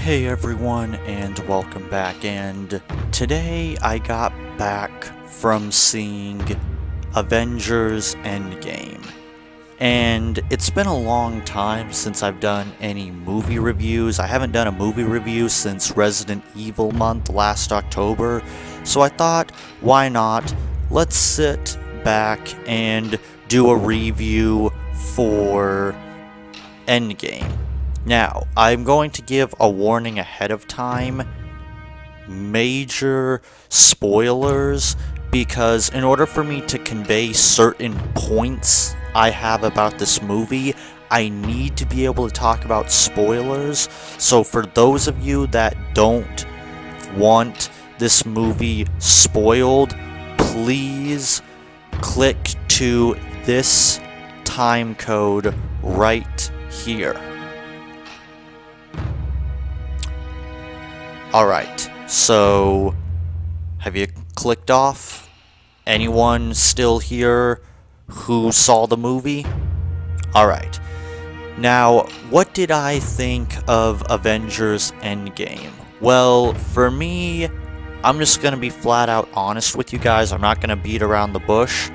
Hey everyone, and welcome back. And today I got back from seeing Avengers Endgame. And it's been a long time since I've done any movie reviews. I haven't done a movie review since Resident Evil month last October. So I thought, why not? Let's sit back and do a review for Endgame. Now, I'm going to give a warning ahead of time. Major spoilers, because in order for me to convey certain points I have about this movie, I need to be able to talk about spoilers. So for those of you that don't want this movie spoiled, please click to this time code right here. Alright, so have you clicked off? Anyone still here who saw the movie? Alright, now what did I think of Avengers Endgame? Well, for me, I'm just gonna be flat out honest with you guys. I'm not gonna beat around the bush.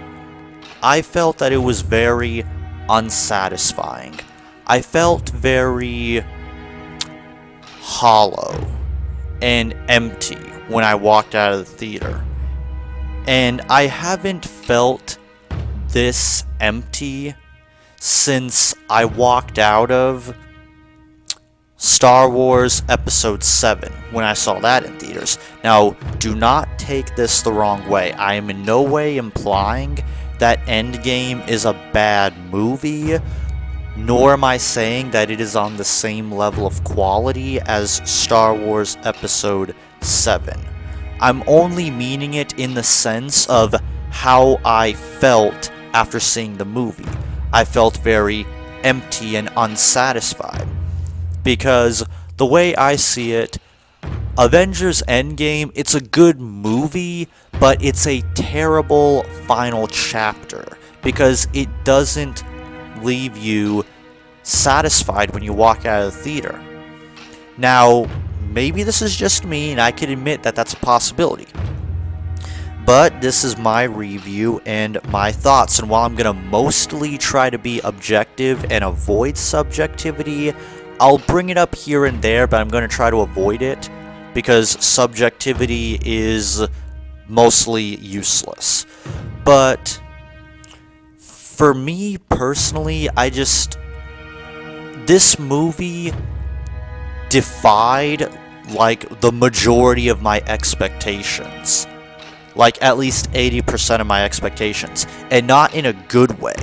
I felt that it was very unsatisfying. I felt very hollow and empty when I walked out of the theater. And I haven't felt this empty since I walked out of Star Wars Episode 7 when I saw that in theaters. Now, do not take this the wrong way. I am in no way implying that Endgame is a bad movie, nor am I saying that it is on the same level of quality as Star Wars Episode 7. I'm only meaning it in the sense of how I felt after seeing the movie. I felt very empty and unsatisfied. Because the way I see it, Avengers Endgame, it's a good movie, but it's a terrible final chapter. Because it doesn't leave you satisfied when you walk out of the theater. Now, maybe this is just me, and I can admit that that's a possibility. But this is my review and my thoughts, and while I'm going to mostly try to be objective and avoid subjectivity, I'll bring it up here and there, but I'm going to try to avoid it, because subjectivity is mostly useless. But for me personally, this movie defied, the majority of my expectations. At least 80% of my expectations. And not in a good way.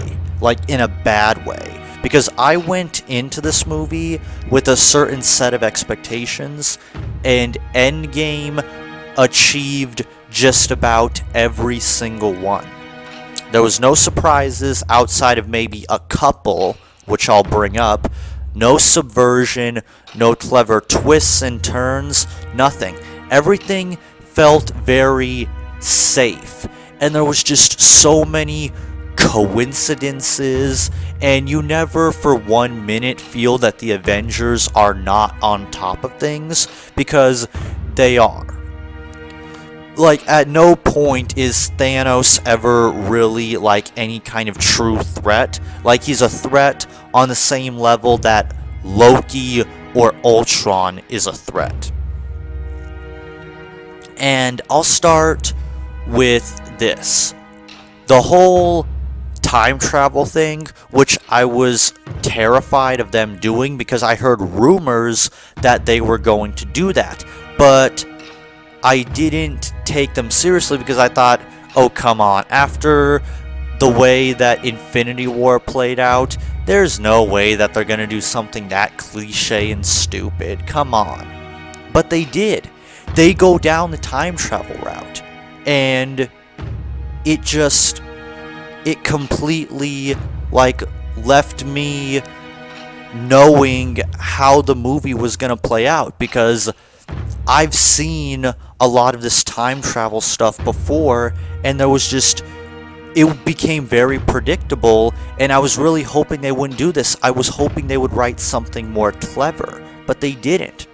In a bad way. Because I went into this movie with a certain set of expectations, and Endgame achieved just about every single one. There was no surprises outside of maybe a couple, which I'll bring up. No subversion, no clever twists and turns, nothing. Everything felt very safe. And there was just so many coincidences, and you never for 1 minute feel that the Avengers are not on top of things, because they are. At no point is Thanos ever really, any kind of true threat. He's a threat on the same level that Loki or Ultron is a threat. And I'll start with this. The whole time travel thing, which I was terrified of them doing, because I heard rumors that they were going to do that. But I didn't take them seriously, because I thought, oh come on, after the way that Infinity War played out, there's no way that they're gonna do something that cliche and stupid, come on. But they did. They go down the time travel route, and it completely, left me knowing how the movie was gonna play out, because I've seen a lot of this time travel stuff before, and it became very predictable, and I was really hoping they wouldn't do this. I was hoping they would write something more clever, but they didn't.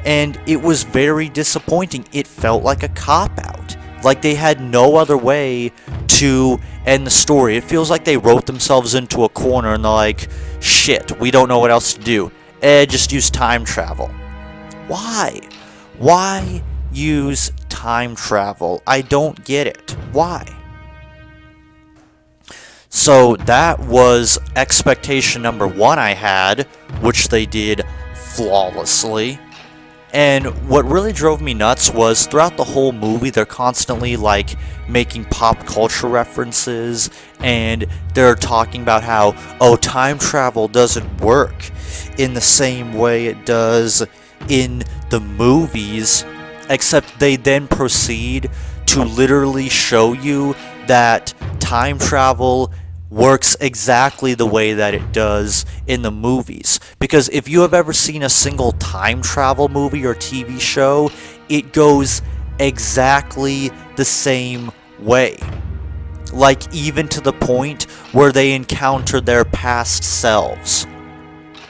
And it was very disappointing. It felt like a cop-out. Like they had no other way to end the story. It feels like they wrote themselves into a corner and they're like, shit, we don't know what else to do. Just use time travel. Why? Why use time travel? I don't get it. Why? So that was expectation number one I had, which they did flawlessly. And what really drove me nuts was throughout the whole movie, they're constantly like making pop culture references, and they're talking about how, oh, time travel doesn't work in the same way it does in the movies, except they then proceed to literally show you that time travel works exactly the way that it does in the movies. Because if you have ever seen a single time travel movie or TV show, it goes exactly the same way. Like, even to the point where they encounter their past selves.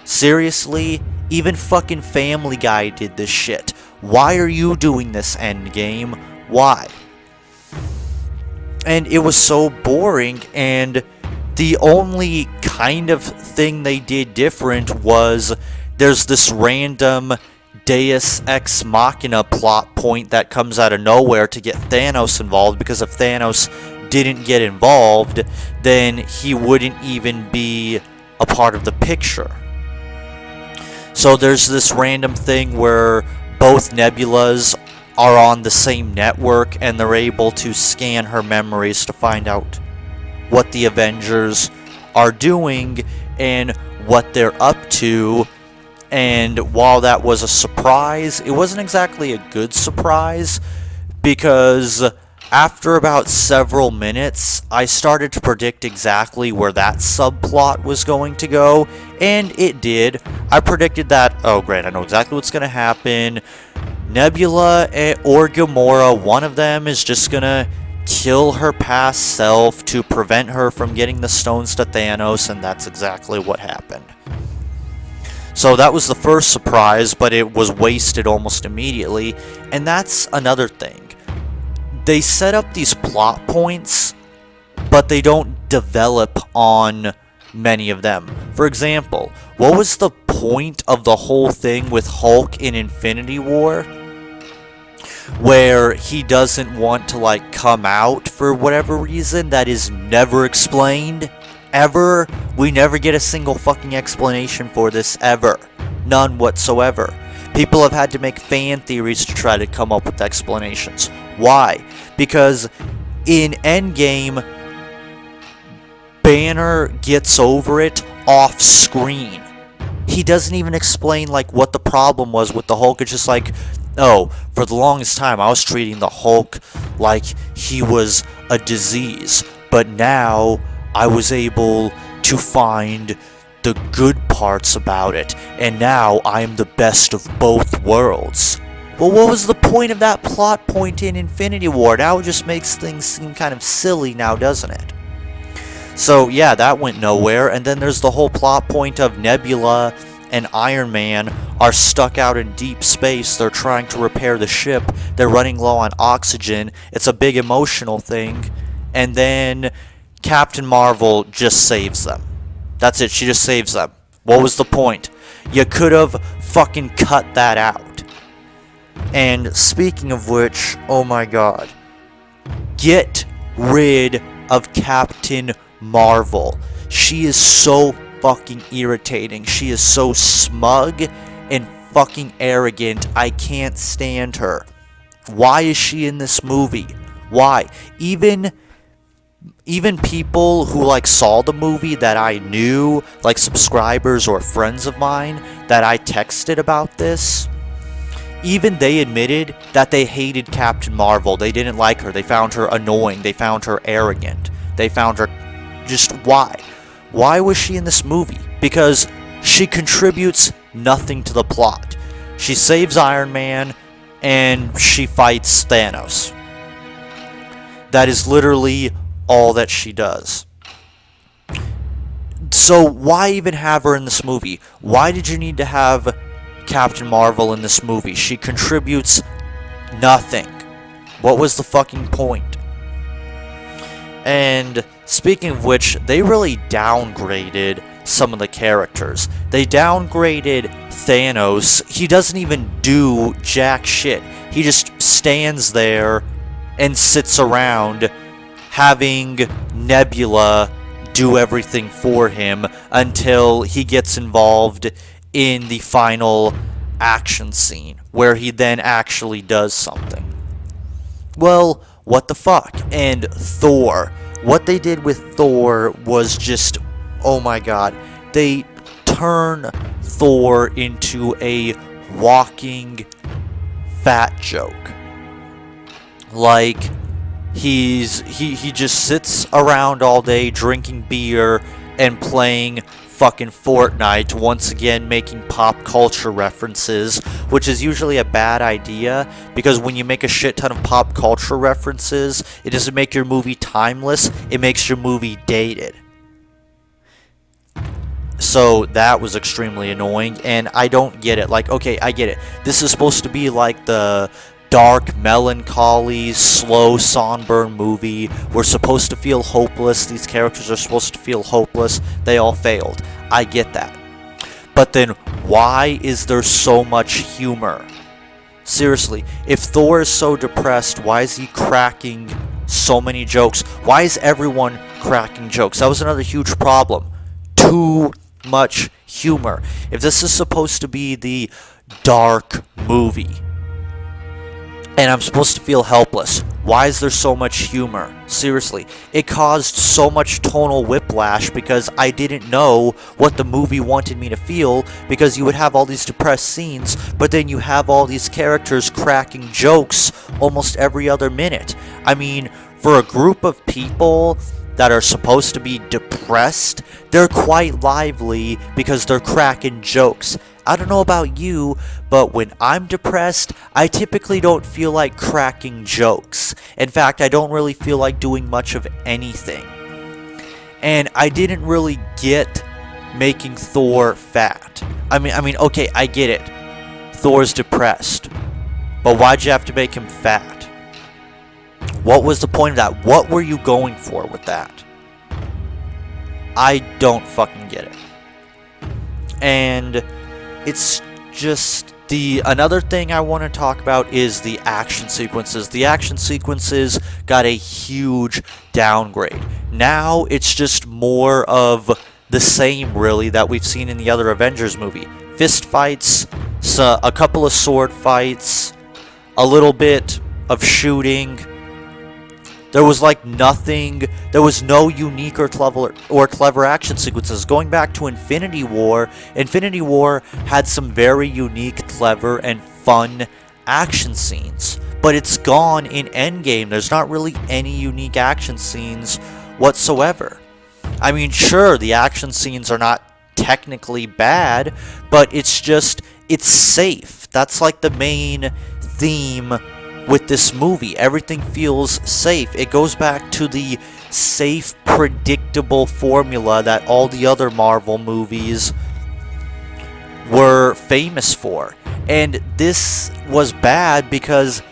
Seriously? Even fucking Family Guy did this shit. Why are you doing this, Endgame? Why? And it was so boring, and the only kind of thing they did different was there's this random Deus Ex Machina plot point that comes out of nowhere to get Thanos involved, because if Thanos didn't get involved, then he wouldn't even be a part of the picture. So there's this random thing where both Nebulas are on the same network and they're able to scan her memories to find out what the Avengers are doing and what they're up to. And while that was a surprise, it wasn't exactly a good surprise, because after about several minutes, I started to predict exactly where that subplot was going to go, and it did. I predicted that, oh great, I know exactly what's going to happen. Nebula or Gamora, one of them is just going to kill her past self to prevent her from getting the stones to Thanos, and that's exactly what happened. So that was the first surprise, but it was wasted almost immediately, and that's another thing. They set up these plot points, but they don't develop on many of them. For example, what was the point of the whole thing with Hulk in Infinity War, where he doesn't want to like come out for whatever reason that is never explained? Ever? We never get a single fucking explanation for this, ever. None whatsoever. People have had to make fan theories to try to come up with explanations. Why? Because in Endgame, Banner gets over it off screen. He doesn't even explain like what the problem was with the Hulk. It's just like, oh, for the longest time I was treating the Hulk like he was a disease, but now I was able to find the good parts about it, and now I am the best of both worlds. Well, what was the point of that plot point in Infinity War? Now it just makes things seem kind of silly now, doesn't it? So yeah, that went nowhere. And then there's the whole plot point of Nebula and Iron Man are stuck out in deep space. They're trying to repair the ship. They're running low on oxygen. It's a big emotional thing. And then Captain Marvel just saves them. That's it, she just saves them. What was the point? You could have fucking cut that out. And speaking of which, oh my god. Get rid of Captain Marvel. She is so fucking irritating. She is so smug and fucking arrogant. I can't stand her. Why is she in this movie? Why? Even people who like saw the movie that I knew, like subscribers or friends of mine that I texted about this, even they admitted that they hated Captain Marvel. They didn't like her. They found her annoying. They found her arrogant. They found her just why? Why was she in this movie? Because she contributes nothing to the plot. She saves Iron Man and she fights Thanos. That is literally all that she does. So why even have her in this movie? Why did you need to have Captain Marvel in this movie. She contributes nothing. What was the fucking point? And speaking of which, they really downgraded some of the characters. They downgraded Thanos. He doesn't even do jack shit. He just stands there and sits around having Nebula do everything for him until he gets involved in the final action scene, where he then actually does something. Well, what the fuck? And Thor. What they did with Thor was just, oh my god. They turn Thor into a walking fat joke. Like, he just sits around all day drinking beer and playing fucking Fortnite, once again making pop culture references, which is usually a bad idea, because when you make a shit ton of pop culture references, it doesn't make your movie timeless, it makes your movie dated. So that was extremely annoying, and I don't get it. Like, okay, I get it. This is supposed to be like the dark, melancholy, slow, somber movie. We're supposed to feel hopeless. These characters are supposed to feel hopeless. They all failed. I get that. But then, why is there so much humor? Seriously, if Thor is so depressed, why is he cracking so many jokes? Why is everyone cracking jokes? That was another huge problem. Too much humor. If this is supposed to be the dark movie, and I'm supposed to feel helpless, why is there so much humor? Seriously, it caused so much tonal whiplash because I didn't know what the movie wanted me to feel, because you would have all these depressed scenes, but then you have all these characters cracking jokes almost every other minute. I mean, for a group of people that are supposed to be depressed, they're quite lively because they're cracking jokes. I don't know about you, but when I'm depressed, I typically don't feel like cracking jokes. In fact, I don't really feel like doing much of anything. And I didn't really get making Thor fat. I mean, okay, I get it. Thor's depressed. But why'd you have to make him fat? What was the point of that? What were you going for with that? I don't fucking get it. And it's just another thing I want to talk about is the action sequences. The action sequences got a huge downgrade. Now it's just more of the same, really, that we've seen in the other Avengers movie. Fist fights, a couple of sword fights, a little bit of shooting. There was like nothing, there was no unique or clever action sequences. Going back to Infinity War had some very unique, clever, and fun action scenes. But it's gone in Endgame. There's not really any unique action scenes whatsoever. I mean, sure, the action scenes are not technically bad, but it's safe. That's like the main theme with this movie. Everything feels safe. It goes back to the safe, predictable formula that all the other Marvel movies were famous for. And this was bad because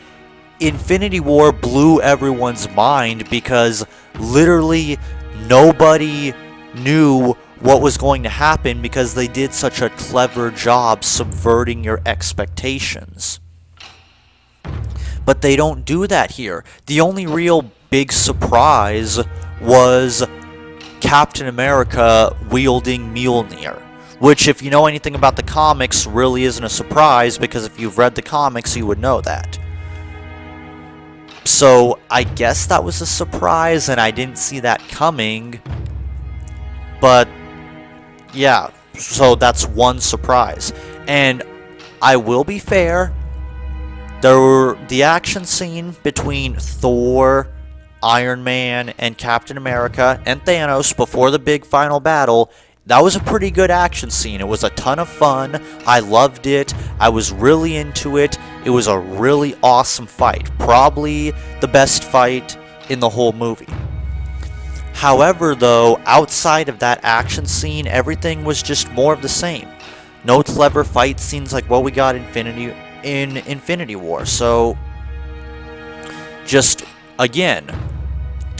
Infinity War blew everyone's mind, because literally nobody knew what was going to happen because they did such a clever job subverting your expectations. But they don't do that here. The only real big surprise was Captain America wielding Mjolnir. Which, if you know anything about the comics, really isn't a surprise, because if you've read the comics, you would know that. So, I guess that was a surprise, and I didn't see that coming. But, yeah, so that's one surprise. And I will be fair, the action scene between Thor, Iron Man, and Captain America, and Thanos before the big final battle, that was a pretty good action scene. It was a ton of fun. I loved it. I was really into it. It was a really awesome fight. Probably the best fight in the whole movie. However, though, outside of that action scene, everything was just more of the same. No clever fight scenes like what we got in Infinity War. So, just, again,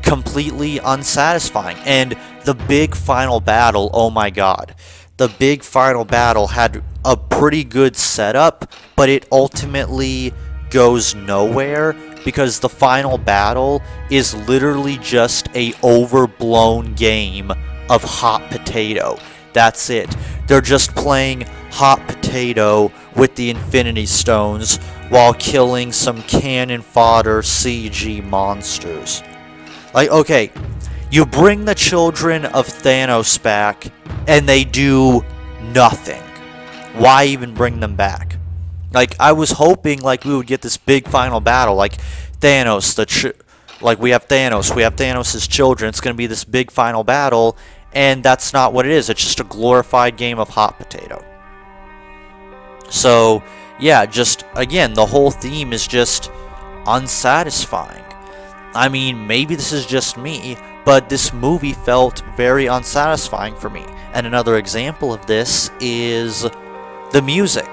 completely unsatisfying. And the big final battle, oh my god. The big final battle had a pretty good setup, but it ultimately goes nowhere because the final battle is literally just a overblown game of hot potato. That's it. They're just playing hot potato with the Infinity Stones while killing some cannon fodder CG monsters. Like, okay, you bring the children of Thanos back, and they do nothing. Why even bring them back? Like, I was hoping, like, we would get this big final battle, like, Thanos, we have Thanos' children, it's gonna be this big final battle, and that's not what it is. It's just a glorified game of hot potato. So, yeah, just, again, the whole theme is just unsatisfying. I mean, maybe this is just me, but this movie felt very unsatisfying for me. And another example of this is the music.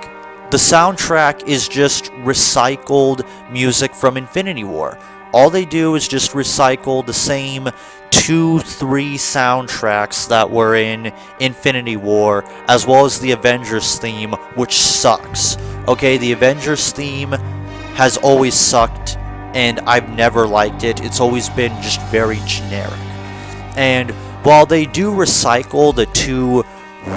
The soundtrack is just recycled music from Infinity War. All they do is just recycle the same 2-3 soundtracks that were in Infinity War, as well as the Avengers theme, which sucks. Okay, the Avengers theme has always sucked, and I've never liked it. It's always been just very generic. And while they do recycle the 2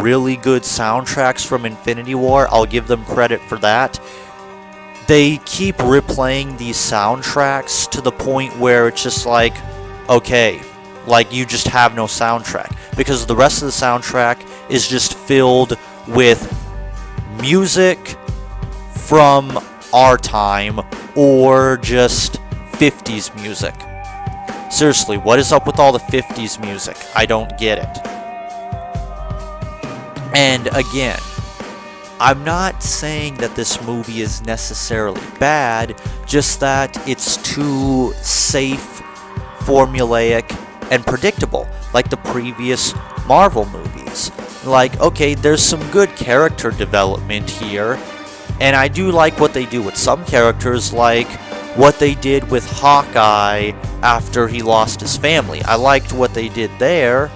really good soundtracks from Infinity War, I'll give them credit for that, they keep replaying these soundtracks to the point where it's just like, okay, like you just have no soundtrack. Because the rest of the soundtrack is just filled with music from our time or just 50s music. Seriously, what is up with all the 50s music? I don't get it. And again, I'm not saying that this movie is necessarily bad, just that it's too safe, formulaic, and predictable, like the previous Marvel movies. Like, okay, there's some good character development here, and I do like what they do with some characters, like what they did with Hawkeye after he lost his family. I liked what they did there,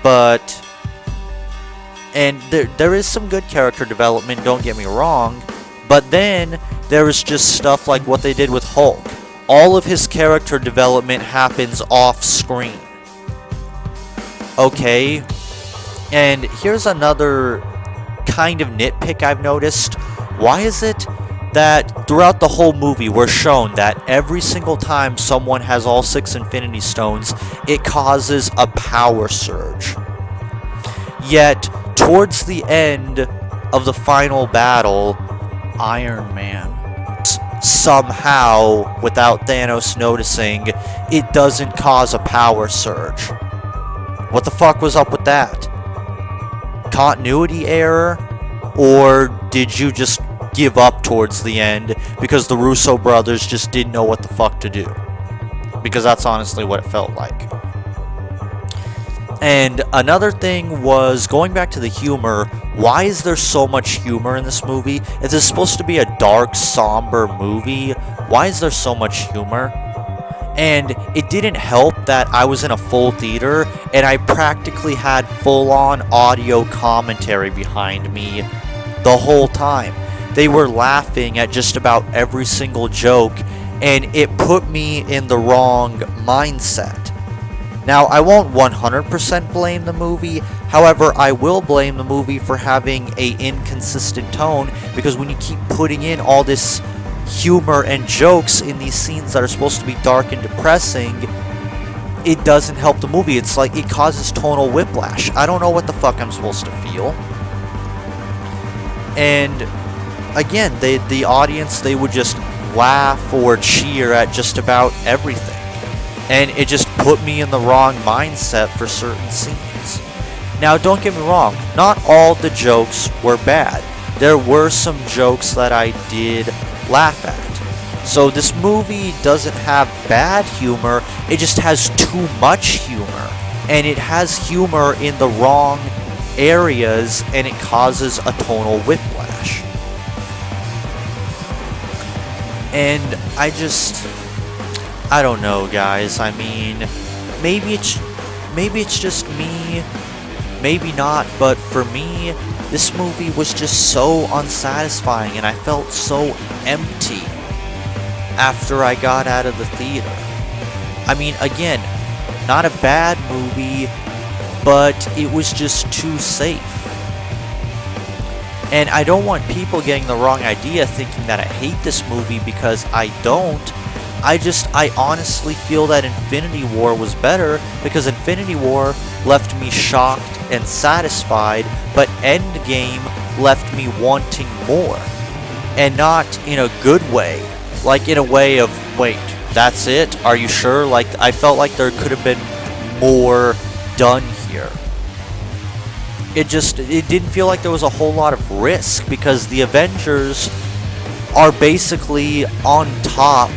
but... And there is some good character development, don't get me wrong, but then there is just stuff like what they did with Hulk. All of his character development happens off-screen. Okay, and here's another kind of nitpick I've noticed. Why is it that throughout the whole movie we're shown that every single time someone has all 6 Infinity Stones, it causes a power surge? Yet, towards the end of the final battle, Iron Man, somehow, without Thanos noticing, it doesn't cause a power surge. What the fuck was up with that? Continuity error? Or did you just give up towards the end because the Russo brothers just didn't know what the fuck to do? Because that's honestly what it felt like. And another thing was, going back to the humor, why is there so much humor in this movie? If this is supposed to be a dark, somber movie, why is there so much humor? And it didn't help that I was in a full theater, and I practically had full-on audio commentary behind me the whole time. They were laughing at just about every single joke, and it put me in the wrong mindset. Now, I won't 100% blame the movie, however, I will blame the movie for having an inconsistent tone, because when you keep putting in all this humor and jokes in these scenes that are supposed to be dark and depressing, it doesn't help the movie. It's like it causes tonal whiplash. I don't know what the fuck I'm supposed to feel. And again, the audience, they would just laugh or cheer at just about everything. And it just put me in the wrong mindset for certain scenes. Now, don't get me wrong, not all the jokes were bad. There were some jokes that I did laugh at. So this movie doesn't have bad humor, it just has too much humor. And it has humor in the wrong areas, and it causes a tonal whiplash. And I don't know, guys. I mean, maybe it's just me, maybe not, but for me, this movie was just so unsatisfying, and I felt so empty after I got out of the theater. I mean, again, not a bad movie, but it was just too safe. And I don't want people getting the wrong idea thinking that I hate this movie, because I don't. I honestly feel that Infinity War was better, because Infinity War left me shocked and satisfied, but Endgame left me wanting more. And not in a good way. Like in a way of, wait, that's it? Are you sure? Like, I felt like there could have been more done here. It didn't feel like there was a whole lot of risk, because the Avengers are basically on top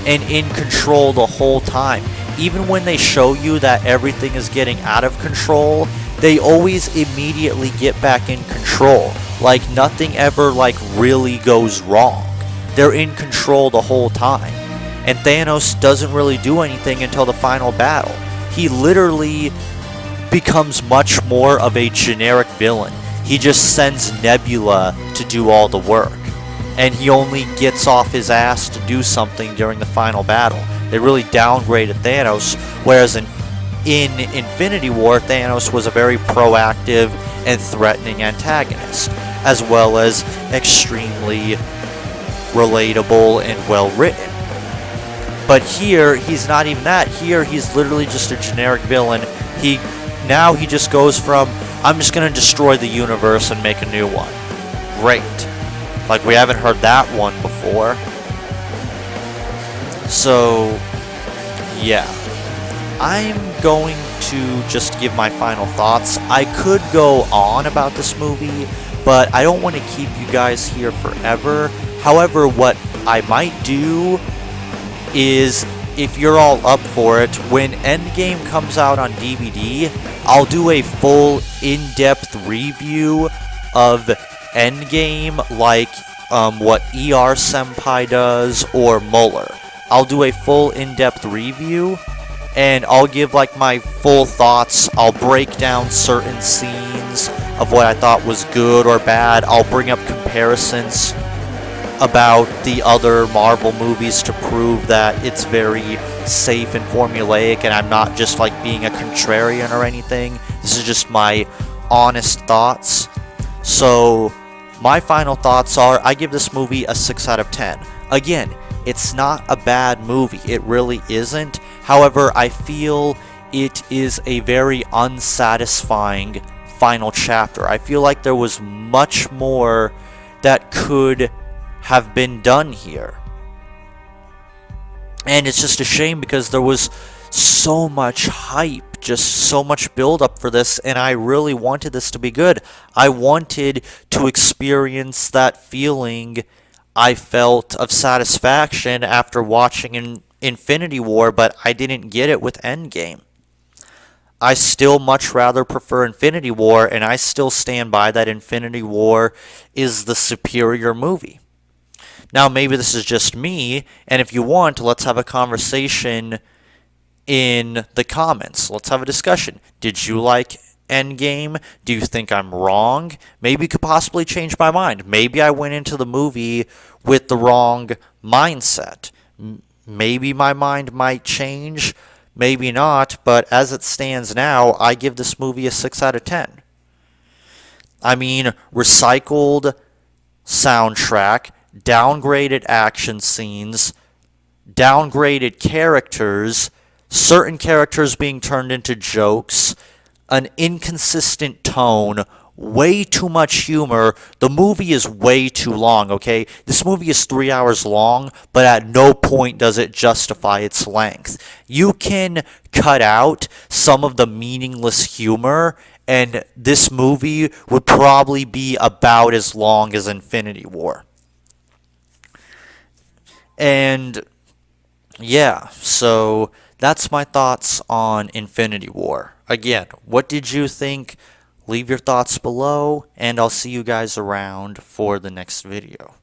and in control the whole time. Even when they show you that everything is getting out of control, they always immediately get back in control. Like, nothing ever, like, really goes wrong. They're in control the whole time. And Thanos doesn't really do anything until the final battle. He literally becomes much more of a generic villain. He just sends Nebula to do all the work. And he only gets off his ass to do something during the final battle. They really downgraded Thanos, whereas in Infinity War, Thanos was a very proactive and threatening antagonist, as well as extremely relatable and well written. But here, he's not even that. Here, he's literally just a generic villain. Now he just goes from, I'm just going to destroy the universe and make a new one. Great. Like, we haven't heard that one before. So, yeah. I'm going to just give my final thoughts. I could go on about this movie, but I don't want to keep you guys here forever. However, what I might do is, if you're all up for it, when Endgame comes out on DVD, I'll do a full in-depth review of Endgame, like what ER Senpai does, or Muller. I'll do a full in-depth review, and I'll give like my full thoughts. I'll break down certain scenes of what I thought was good or bad. I'll bring up comparisons about the other Marvel movies to prove that it's very safe and formulaic, and I'm not just like being a contrarian or anything. This is just my honest thoughts. So my final thoughts are, I give this movie a 6 out of 10. Again, it's not a bad movie. It really isn't. However, I feel it is a very unsatisfying final chapter. I feel like there was much more that could have been done here. And it's just a shame, because there was so much hype, just so much build up for this, and I really wanted this to be good. I wanted to experience that feeling I felt of satisfaction after watching Infinity War, but I didn't get it with Endgame. I still much rather prefer Infinity War, and I still stand by that Infinity War is the superior movie. Now, maybe this is just me, and if you want, let's have a conversation in the comments. Let's have a discussion. Did you like Endgame? Do you think I'm wrong? Maybe you could possibly change my mind. Maybe I went into the movie with the wrong mindset. Maybe my mind might change, maybe not, but as it stands now, I give this movie a 6 out of 10. I mean, recycled soundtrack, downgraded action scenes, downgraded characters, certain characters being turned into jokes, an inconsistent tone, way too much humor. The movie is way too long, okay? This movie is 3 hours long, but at no point does it justify its length. You can cut out some of the meaningless humor, and this movie would probably be about as long as Infinity War. And yeah, so that's my thoughts on Infinity War. Again, what did you think? Leave your thoughts below, and I'll see you guys around for the next video.